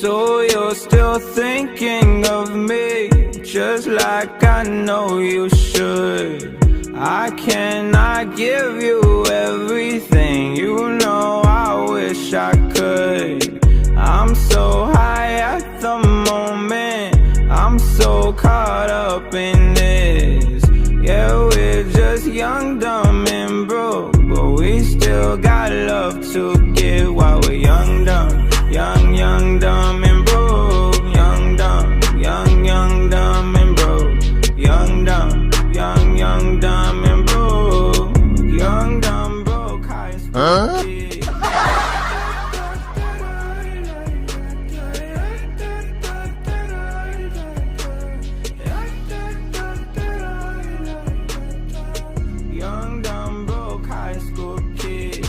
So you're still thinking of me, just like I know you should. I cannot give you everything, you know I wish I could. I'm so high at the moment, I'm so caught up in this. Yeah, we're just young, dumb, and broke, but we still got love to give while we're young, dumb. Young, dumb, and broke. Young, dumb, young, dumb, and broke. Young, dumb, dumb, and broke. Young, dumb, broke, high school kid. Young, dumb, broke, high school kid.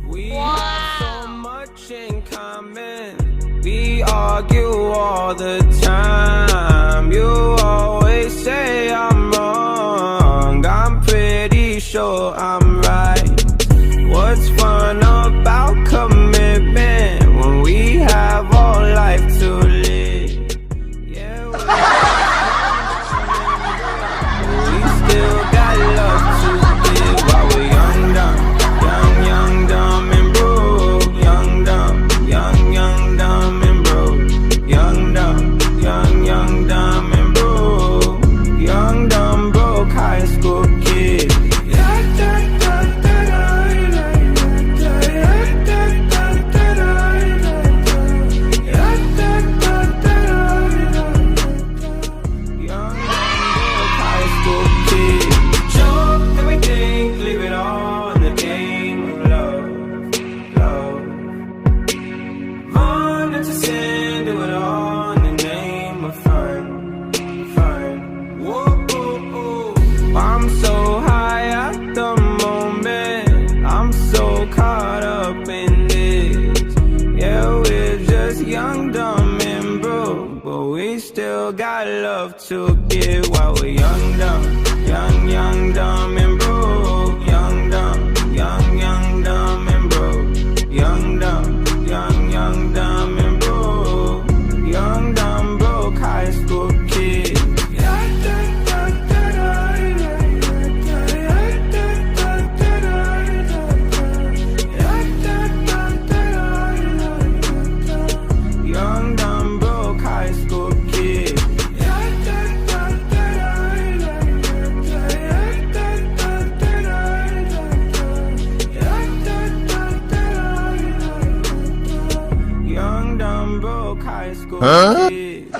We have so much in common. We argue all the time. You always say I'm wrong. I'm pretty sure I'm right. What's fun about commitment when we have all life to live? Yeah, we still got love to give while we're young, dumb, dumb, and broke. Young, dumb, dumb, and broke. Young, dumb, dumb, and broke. Young, dumb, broke, high school kid. I'm so high at the moment, I'm so caught up in this. Yeah, we're just young, dumb, and broke, but we still got love to give while we're young, dumb, dumb, and broke. Young, dumb, dumb, and broke. Young, dumb, dumb, and broke. Young, dumb, broke, high school kid. Young, dumb, broke, high school kid. Young, dumb, broke, high school kid.